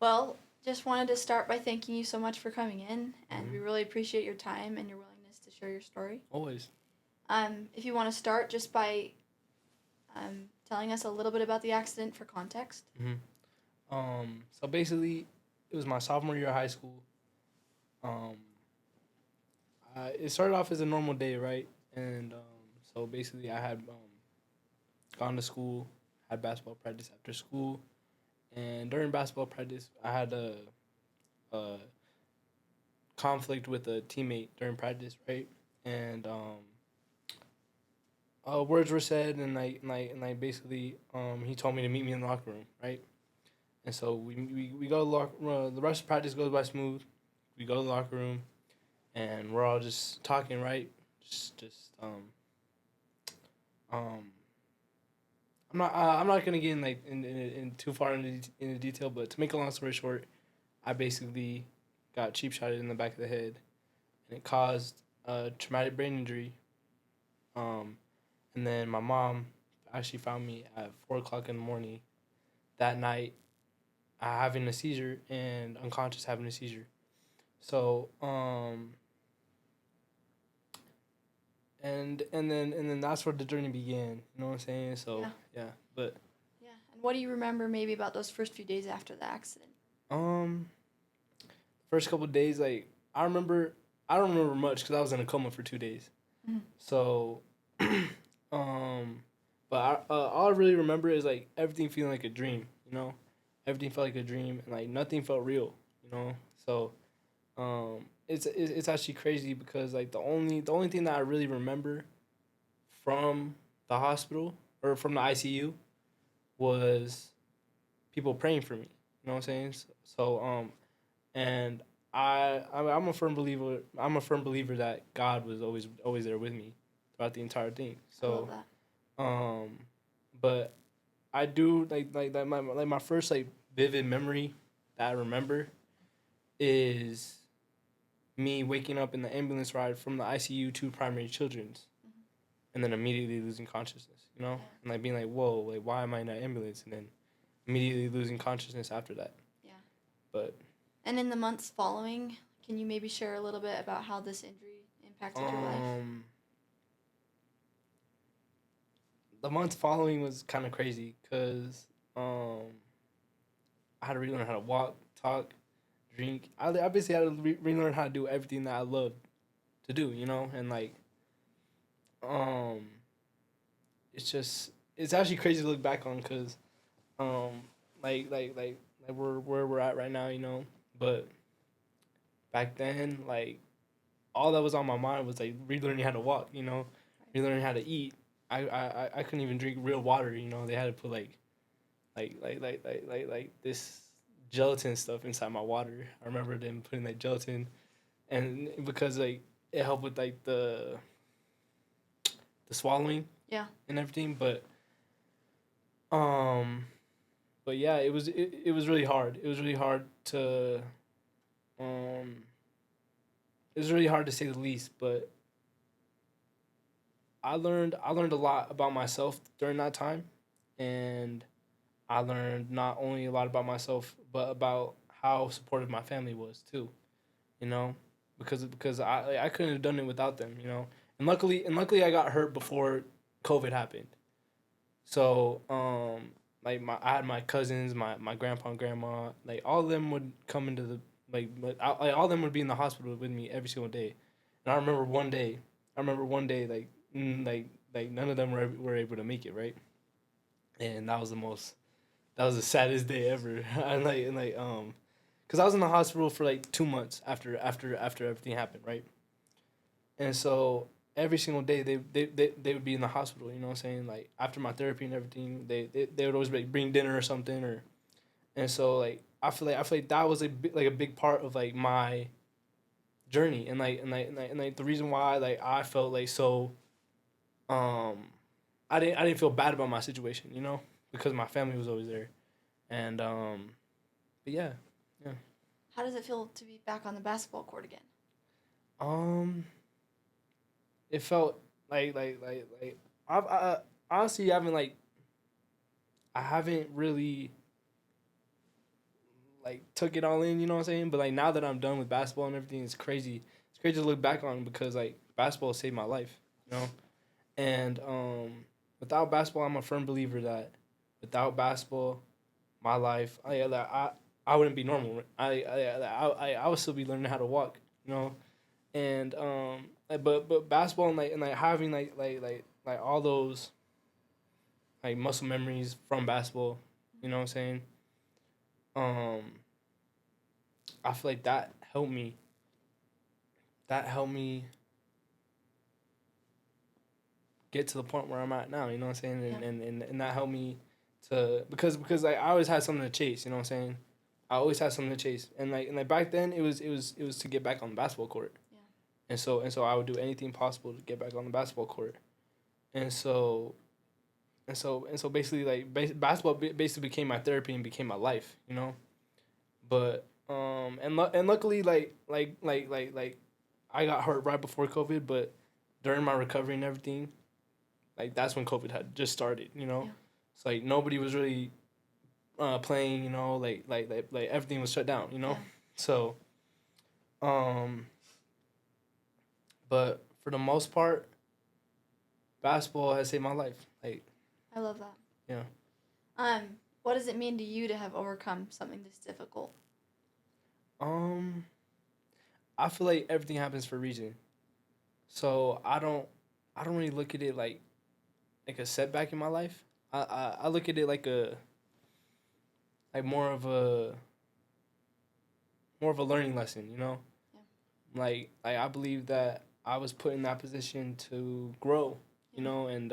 Well, just wanted to start by thanking you so much for coming in, and we Hmm. really appreciate your time and your willingness to share your story. Always. If you want to start just by telling us a little bit about the accident for context. Hmm. So basically, it was my sophomore year of high school. Um, it started off as a normal day, right? And so basically, I had gone to school, had basketball practice after school, and during basketball practice, I had a conflict with a teammate during practice, right? And words were said, and basically, he told me to meet me in the locker room, right? And so we go to the locker room. The rest of practice goes by smooth. We go to the locker room, and we're all just talking, right? Just um. I'm not gonna get in too far into detail, but to make a long story short, I basically got cheap shotted in the back of the head, and it caused a traumatic brain injury. Um, and then my mom actually found me at 4 o'clock in the morning that night, having a seizure and unconscious having a seizure. So and then that's where the journey began. You know what I'm saying? So Yeah. yeah, but Yeah. And what do you remember maybe about those first few days after the accident? um, first couple of days, like I don't remember much because I was in a coma for 2 days. Mhm. So, but all I really remember is like everything feeling like a dream. You know, everything felt like a dream, and like nothing felt real. You know, so it's actually crazy because like the only thing that I really remember from the hospital or from the ICU was people praying for me. You know what I'm saying? So and I'm a firm believer. I'm a firm believer that God was always there with me throughout the entire thing. I love So that. um, but I do like that my first like vivid memory that I remember is me waking up in the ambulance ride from the ICU to primary children's Mhm. and then immediately losing consciousness, you know? Yeah. And like being like, whoa, like why am I in that ambulance? And then immediately losing consciousness after that. Yeah. But And in the months following, can you maybe share a little bit about how this injury impacted your life? um the months following was kind of crazy because um I had to relearn how to walk, talk, drink. I basically had to relearn how to do everything that I loved to do, you know? And like um it's actually crazy to look back on because um like we're where we're at right now, you know. But back then, like all that was on my mind was like relearning how to walk, you know, relearning how to eat. I couldn't even drink real water, you know. They had to put like this gelatin stuff inside my water. I remember them putting like gelatin, and because like it helped with like the swallowing Yeah. and everything, um but yeah, it was really hard. It was really hard to um it was really hard to say the least, but I learned a lot about myself during that time, and I learned not only a lot about myself but about how supportive my family was too. You know, because I couldn't have done it without them. You know, and luckily I got hurt before COVID happened. So like I had my cousins, my grandpa and grandma, like all of them would come into the like all of them would be in the hospital with me every single day. And I remember one day like none of them were able to make it, right? And that was the saddest day ever. And cuz I was in the hospital for like 2 months after everything happened, right? And so every single day they would be in the hospital, you know what I'm saying? Like after my therapy and everything, they would always like bring dinner or something or and so like I feel like that was like a big part of like my journey and like the reason why like I felt like so um I didn't feel bad about my situation, you know, because my family was always there. And but yeah. Yeah. How does it feel to be back on the basketball court again? Um it felt like I honestly haven't I haven't really like took it all in, you know what I'm saying? But like now that I'm done with basketball and everything, it's crazy. It's crazy to look back on because like basketball saved my life, you know. And without basketball, I'm a firm believer that without basketball, my life, I wouldn't be normal. I would still be learning how to walk, you know. And but basketball and like having like all those like muscle memories from basketball, you know what I'm saying? Um, I feel like that helped me. That helped me get to the point where I'm at now. You know what I'm saying? Yeah. And that helped me to because like I always had something to chase. You know what I'm saying? I always had something to chase, and like back then it was to get back on the basketball court. Yeah. And so I would do anything possible to get back on the basketball court. And so and so basically like basketball basically became my therapy and became my life. You know, but and luckily like I got hurt right before COVID, but during my recovery and everything, like that's when COVID had just started, you know. Yeah. So like nobody was really playing, you know, like everything was shut down, you know. Yeah. So um, but for the most part, basketball has saved my life. Like I love that. yeah. What does it mean to you to have overcome something this difficult? Um, I feel like everything happens for a reason. So I don't really look at it like a setback in my life. I look at it like a like more of a learning lesson, you know? Yeah. Like I believe that I was put in that position to grow, you Yeah. know, and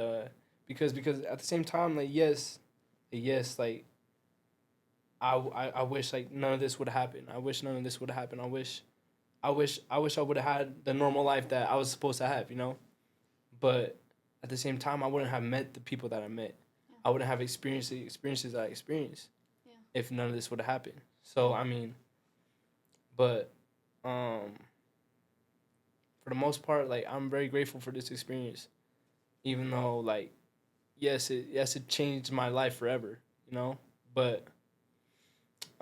because at the same time yes, like I wish like none of this would happen. I wish none of this would happen. I wish I would have had the normal life that I was supposed to have, you know? But at the same time I wouldn't have met the people that I met. Yeah. I wouldn't have experienced the experiences that I experienced Yeah. if none of this would have happened. So I mean, but for the most part, like I'm very grateful for this experience, even though like yes it changed my life forever, you know. But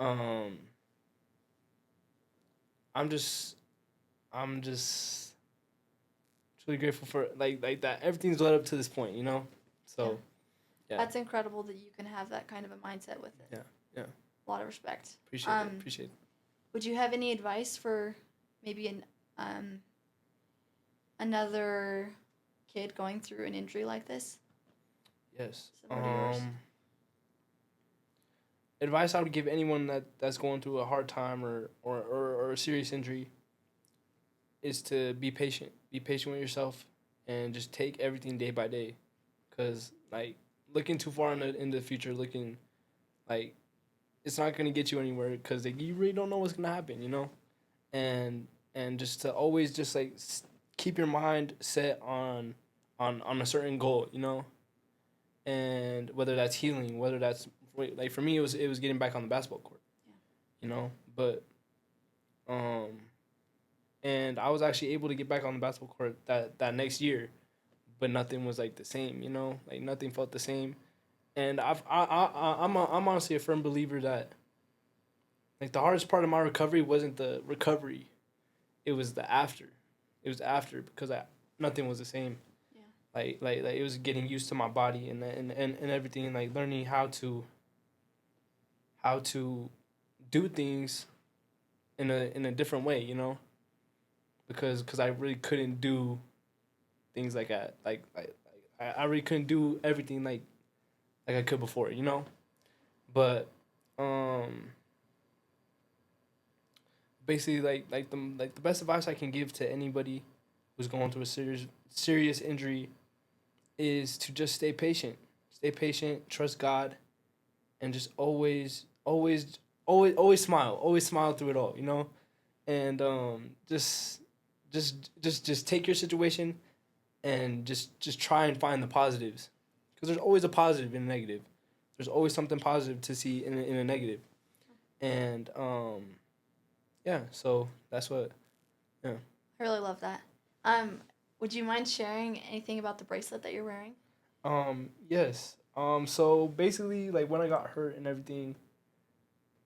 um, I'm just I'm just truly grateful for like that everything's led up to this point, you know. So yeah, That's incredible that you can have that kind of a mindset with it. yeah, yeah. A lot of respect. Appreciate it. Would you have any advice for maybe another kid going through an injury like this? Yes. Similar to yours? Advice I would give anyone that's going through a hard time or a serious injury is to be patient. Be patient with yourself and just take everything day by day. Cause like looking too far in the future, looking like it's not gonna get you anywhere. Cause like, you really don't know what's gonna happen, you know. And just to always just like keep your mind set on a certain goal, you know. And whether that's healing, whether that's like for me it was getting back on the basketball court, Yeah. you know. But um, and I was actually able to get back on the basketball court that next year, but nothing was like the same, you know. Like nothing felt the same. And I'm honestly a firm believer that like the hardest part of my recovery wasn't the recovery, it was the after. It was after because nothing was the same. Yeah. Like it was getting used to my body and everything, like learning how to do things in a different way, you know, because I really couldn't do things I really couldn't do everything like I could before, you know. But um basically like the best advice I can give to anybody who's going through a serious injury is to just stay patient, trust God, and just always smile through it all, you know. And just take your situation and just try and find the positives, because there's always a positive in a negative. There's always something positive to see in a negative. And yeah, so that's what. Yeah. I really love that. Would you mind sharing anything about the bracelet that you're wearing? Yes. So basically, like when I got hurt and everything,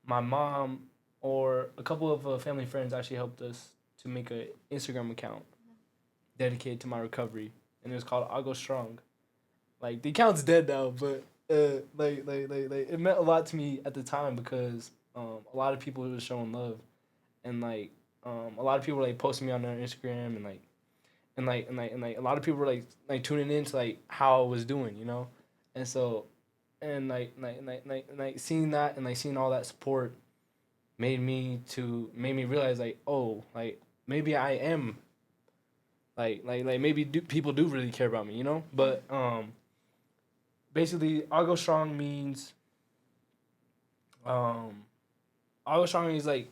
my mom or a couple of family friends actually helped us to make an Instagram account dedicated to my recovery, and it was called I'll Go Strong. Like the account's dead now, but it meant a lot to me at the time because a lot of people were showing love, and a lot of people were like posting me on their Instagram, and a lot of people were like tuning into like how I was doing, you know, and so and seeing that and like seeing all that support made me realize like, oh, like maybe I am maybe people do really care about me, you know. But basically, I'll go strong means um I'll go strong means like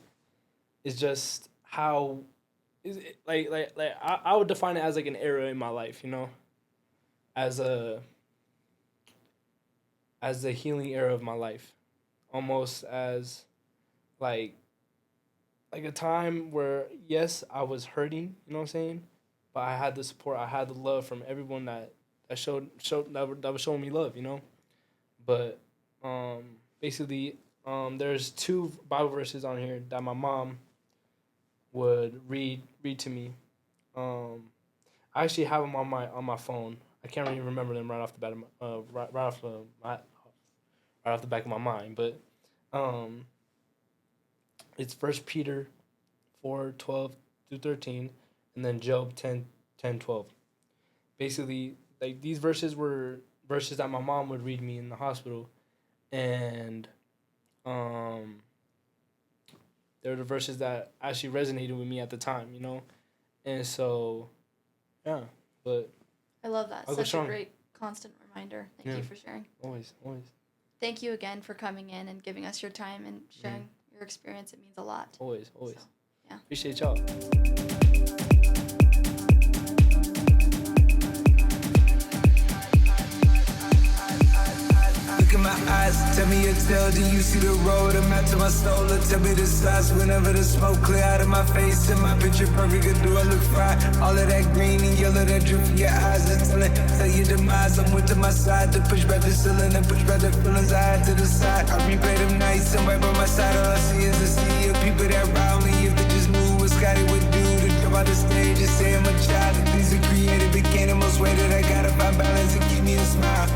it's just how is it, I would define it as like an era in my life, you know, as a as the healing era of my life, almost as like a time where yes I was hurting, you know what I'm saying, but I had the support, I had the love from everyone that showed that was showing me love, you know. But basically there's two Bible verses on here that my mom would read to me. Um, I actually have them on my phone. I can't really remember them right off the bat of right off the back of my mind, but um, it's First Peter 4:12 through 13, and then Job 10:12. Basically, like these verses were verses that my mom would read me in the hospital, and um, they're the verses that actually resonated with me at the time, you know, and so yeah, but I love that. I'll go Such a strong. great constant reminder. Thank Yeah, you for sharing. always, always, Thank you again for coming in and giving us your time and sharing your experience. It means a lot. always, always. So, yeah. Appreciate y'all. Look in my eyes, tell me your tale. Do you see the road? I'm out to my soul. Or tell me the size whenever the smoke clear out of my face. And my picture perfect, or do I look fried? All of that green and yellow that drip from your eyes is telling, tell your demise. I'm with to my side to push back the ceiling and push back the feelings I had to the side. I replay them nights, I'm right by my side. All I see is a sea of people that round me. If they just knew what Scotty would do to jump out the stage and say I'm a child. The things are created became the most way that I gotta find balance and keep me a smile.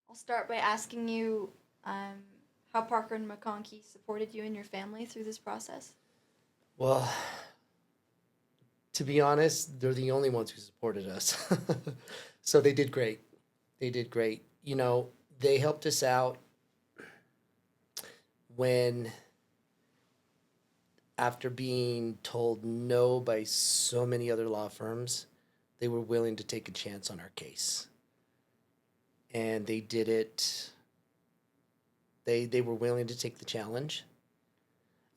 I'll start by asking you how Parker and McConkie supported you and your family through this process. Well, to be honest, they're the only ones who supported us. So they did great. They did great. You know, they helped us out when, after being told no by so many other law firms, they were willing to take a chance on our case. And they did it. They were willing to take the challenge.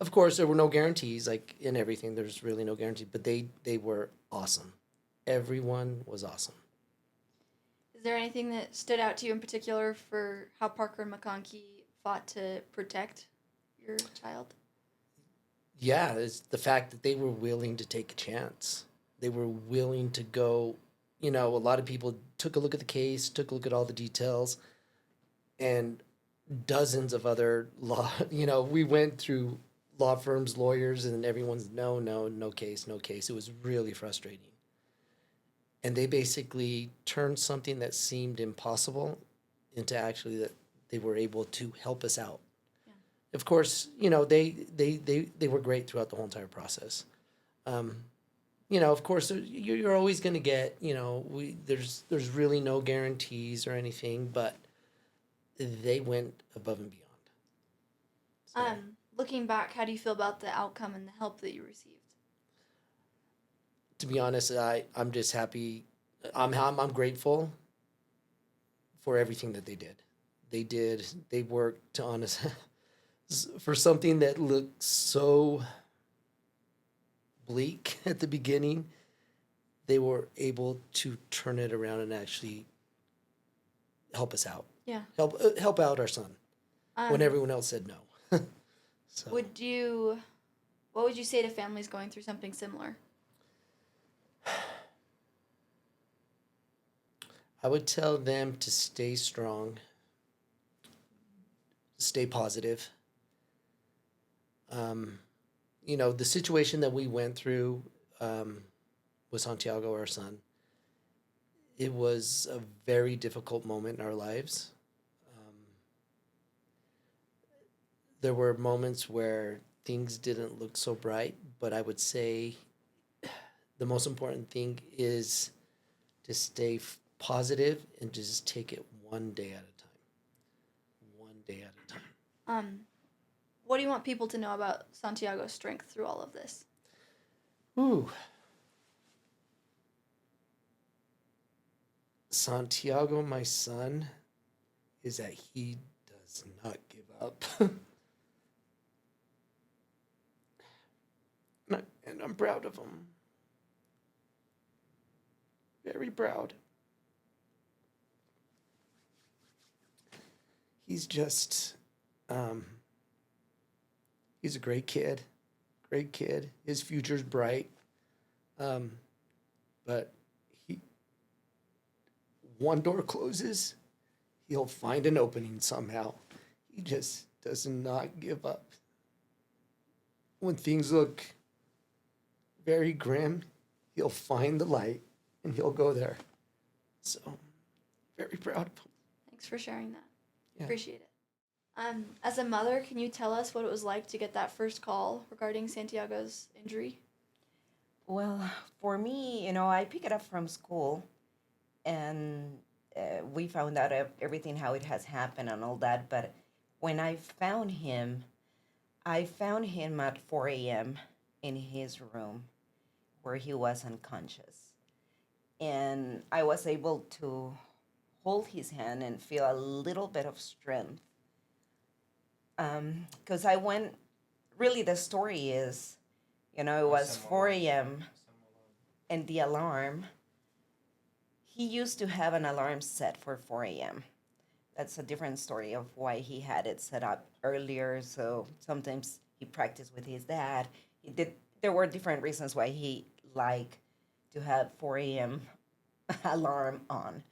Of course, there were no guarantees, like in everything, there's really no guarantee, but they were awesome. Everyone was awesome. Is there anything that stood out to you in particular for how Parker and McConkie fought to protect your child? Yeah, it's the fact that they were willing to take a chance. They were willing to go, you know, a lot of people took a look at the case, took a look at all the details, and dozens of other law, you know, we went through law firms, lawyers, and everyone's no case, no case. It was really frustrating. And they basically turned something that seemed impossible into actually that they were able to help us out. Yeah. Of course, you know, they were great throughout the whole entire process. You know, of course, you're always going to get, you know, there's really no guarantees or anything, but they went above and beyond. So, Looking back, how do you feel about the outcome and the help that you received? to be honest, I'm just happy. I'm grateful for everything that they did. They worked to honest for something that looked so bleak at the beginning. They were able to turn it around and actually help us out. Yeah. Help out our son when everyone else said no. So What would you say to families going through something similar? I would tell them to stay strong. stay positive. The situation that we went through with Santiago, our son, it was a very difficult moment in our lives. There were moments where things didn't look so bright, but I would say the most important thing is to stay positive and just take it one day at a time. One day at a time. What do you want people to know about Santiago's strength through all of this? Ooh. Santiago, my son, is that he does not give up. And I'm proud of him. Very proud. He's just, he's a great kid. Great kid. His future's bright. But one door closes, he'll find an opening somehow. He just does not give up. When things look very grim, he'll find the light and he'll go there. So, very proud of him. Thanks for sharing that. Yeah. Appreciate it. As a mother, can you tell us what it was like to get that first call regarding Santiago's injury? Well, for me, I pick it up from school, and we found out everything, how it has happened and all that. But when I found him at 4 a.m. in his room where he was unconscious. And I was able to hold his hand and feel a little bit of strength. Because really the story is, it was 4 a.m. and the alarm, he used to have an alarm set for 4 a.m. That's a different story of why he had it set up earlier. So sometimes he practiced with his dad. There were different reasons why he liked to have 4 a.m. alarm on.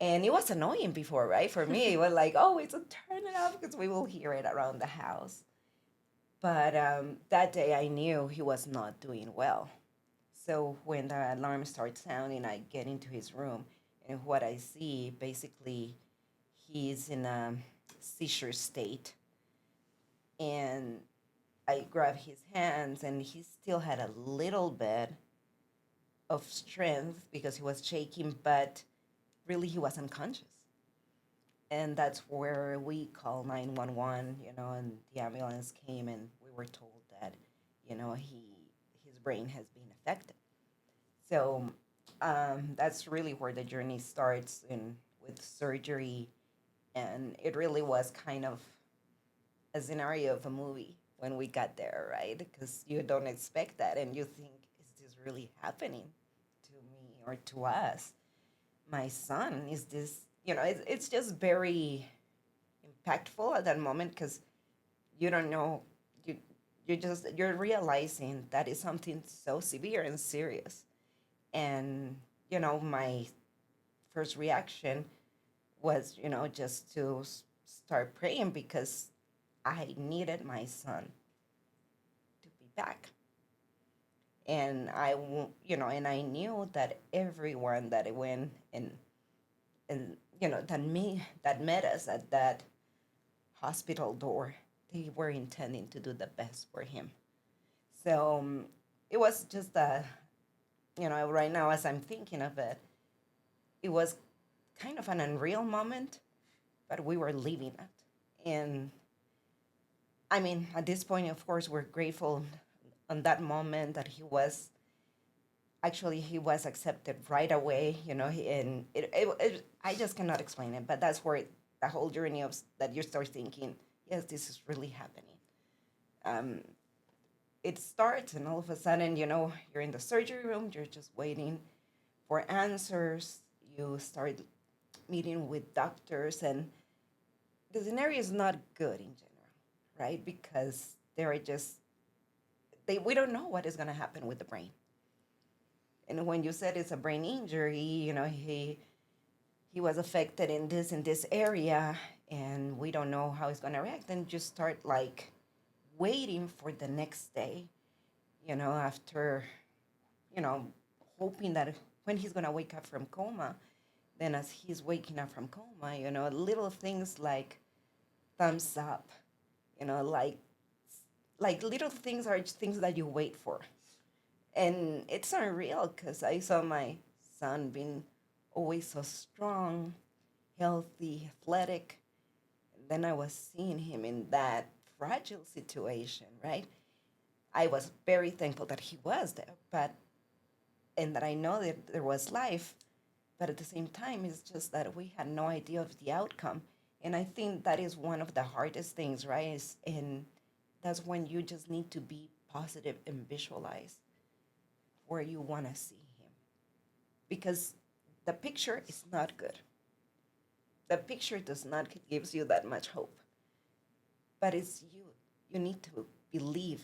And it was annoying before, right? For me, it was like, oh, it's a turn it off because we will hear it around the house. But that day I knew he was not doing well. So when the alarm starts sounding, I get into his room. And what I see, basically, he's in a seizure state. And I grab his hands, and he still had a little bit of strength because he was shaking, but really he was unconscious. And that's where we called 911, and the ambulance came, and we were told that, his brain has been affected. So that's really where the journey starts with surgery. And it really was kind of a scenario of a movie when we got there, right? Because you don't expect that, and you think, is this really happening to me or to us? My son, is this, it's just very impactful at that moment because you don't know, you're realizing that it's something so severe and serious. And, my first reaction was, just to start praying because I needed my son to be back. And I knew that everyone that went and that met us at that hospital door, they were intending to do the best for him. So it was just right now as I'm thinking of it, it was kind of an unreal moment, but we were living it. And I mean, at this point, of course, we're grateful on that moment that he was accepted right away, and I just cannot explain it, but that's where the whole journey of that you start thinking, yes, this is really happening. It starts, and all of a sudden, you're in the surgery room, you're just waiting for answers. You start meeting with doctors, and the scenario is not good in general, right? Because we don't know what is going to happen with the brain. And when you said it's a brain injury, he was affected in this area, and we don't know how he's going to react, then just start like waiting for the next day, after, you know, hoping that when he's going to wake up from coma, then as he's waking up from coma, little things like thumbs up, you know, like little things are just things that you wait for. And it's unreal because I saw my son being always so strong, healthy, athletic. And then I was seeing him in that fragile situation, right? I was very thankful that he was there, and that I know that there was life. But at the same time, it's just that we had no idea of the outcome. And I think that is one of the hardest things, right? And that's when you just need to be positive and visualize where you want to see him. Because the picture is not good. The picture does not gives you that much hope. But it's you. You need to believe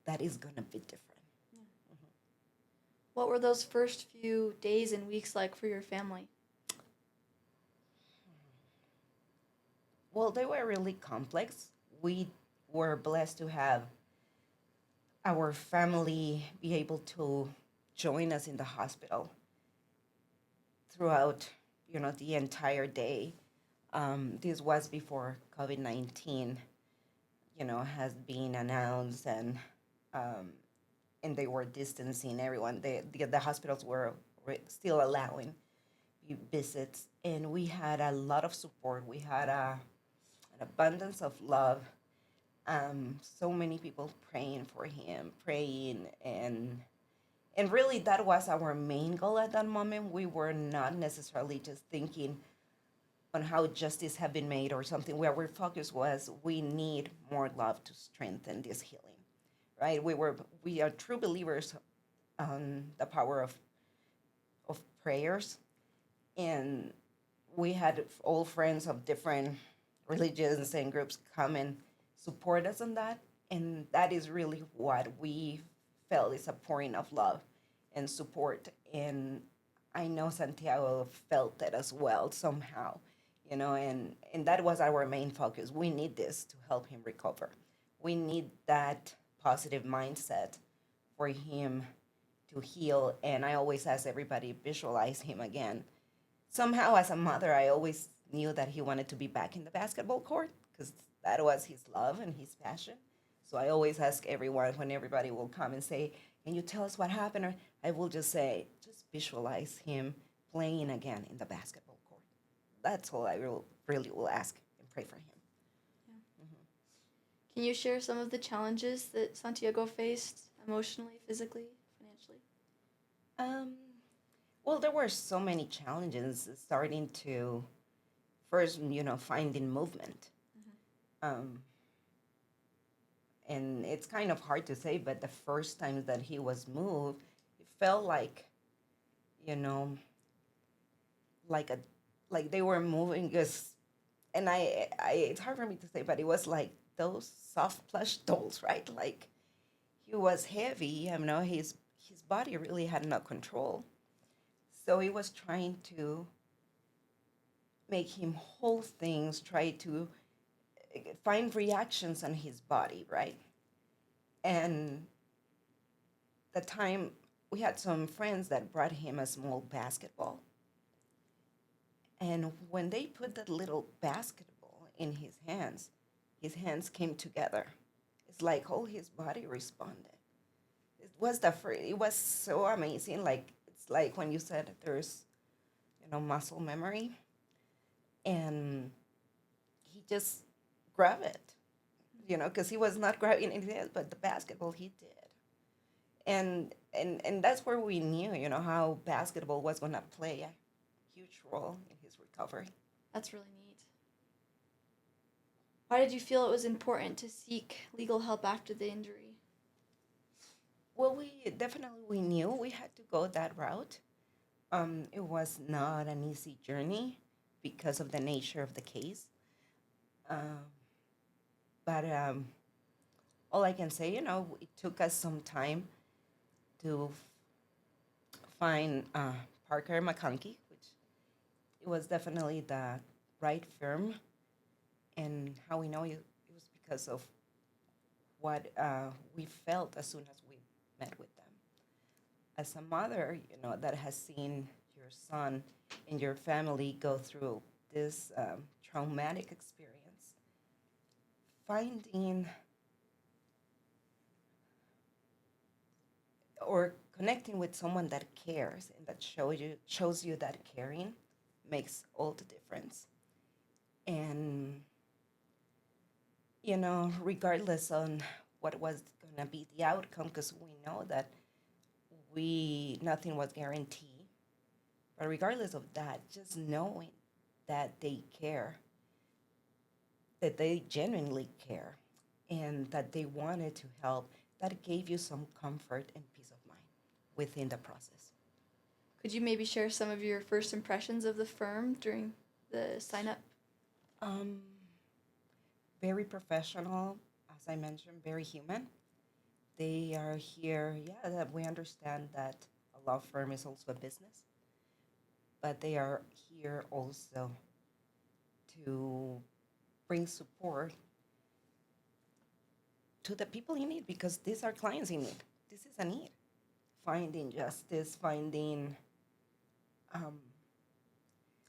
that it's going to be different. What were those first few days and weeks like for your family? Well, they were really complex. We were blessed to have our family be able to join us in the hospital throughout, the entire day. This was before COVID-19, has been announced, and they were distancing everyone. The hospitals were still allowing visits, and we had a lot of support. We had an abundance of love. So many people praying for him, and really that was our main goal at that moment. We were not necessarily just thinking on how justice had been made or something. Where our focus was, we need more love to strengthen this healing, right? We are true believers on the power of prayers, and we had all friends of different religions and groups come and support us on that, and that is really what we felt is a pouring of love and support. And I know Santiago felt that as well somehow, and that was our main focus. We need this to help him recover. We need that positive mindset for him to heal. And I always ask everybody, visualize him again. Somehow, as a mother, I always knew that he wanted to be back in the basketball court because that was his love and his passion. So I always ask everyone, when everybody will come and say, can you tell us what happened? Or I will just say, just visualize him playing again in the basketball court. That's all I really will ask and pray for him. Can you share some of the challenges that Santiago faced emotionally, physically, financially? Well, there were so many challenges starting to first, finding movement. And it's kind of hard to say, but the first time that he was moved, it felt like, like they were moving just, and I it's hard for me to say, but it was like those soft plush dolls, right? Like he was heavy, his body really had no control. So he was trying to make him hold things, try to find reactions on his body, right? And the time we had some friends that brought him a small basketball. And when they put that little basketball in his hands came together. It's like all his body responded. It was so amazing. Like, it's like when you said there's, muscle memory. And he just grabbed it, because he was not grabbing anything else but the basketball he did. And that's where we knew, how basketball was going to play a huge role in his recovery. That's really neat. Why did you feel it was important to seek legal help after the injury? Well, we knew we had to go that route. It was not an easy journey because of the nature of the case. But all I can say, it took us some time to find Parker McConkie, which it was definitely the right firm And how we know it was because of what we felt as soon as we met with them. As a mother, that has seen your son and your family go through this traumatic experience, finding or connecting with someone that cares and that shows you that caring makes all the difference. And regardless on what was gonna be the outcome, because we know that nothing was guaranteed. But regardless of that, just knowing that they care, that they genuinely care, and that they wanted to help, that gave you some comfort and peace of mind within the process. Could you maybe share some of your first impressions of the firm during the sign up? Um, Very professional, as I mentioned, very human. They are here, yeah, that we understand that a law firm is also a business, but they are here also to bring support to the people in need because these are clients in need. This is a need. Finding justice, finding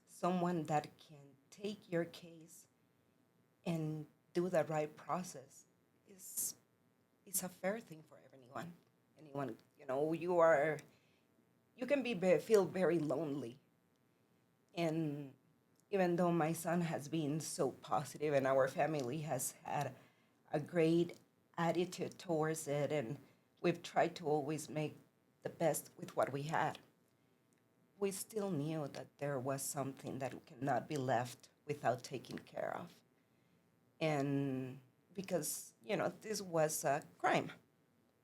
someone that can take your case and do the right process is a fair thing for anyone. Anyone, you can feel very lonely. And even though my son has been so positive and our family has had a great attitude towards it, and we've tried to always make the best with what we had, we still knew that there was something that cannot be left without taking care of. And because, this was a crime,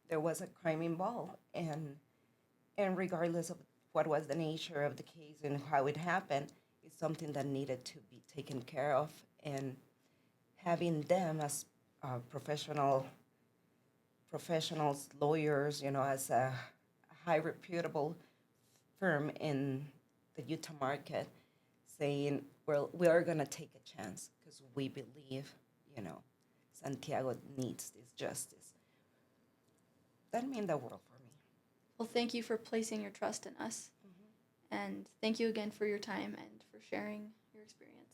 there was a crime involved. And regardless of what was the nature of the case and how it happened, it's something that needed to be taken care of. And having them as professionals, lawyers, as a high reputable firm in the Utah market, saying, well, we are going to take a chance because we believe, Santiago needs this justice. That meant the world for me. Well, thank you for placing your trust in us. And thank you again for your time and for sharing your experience.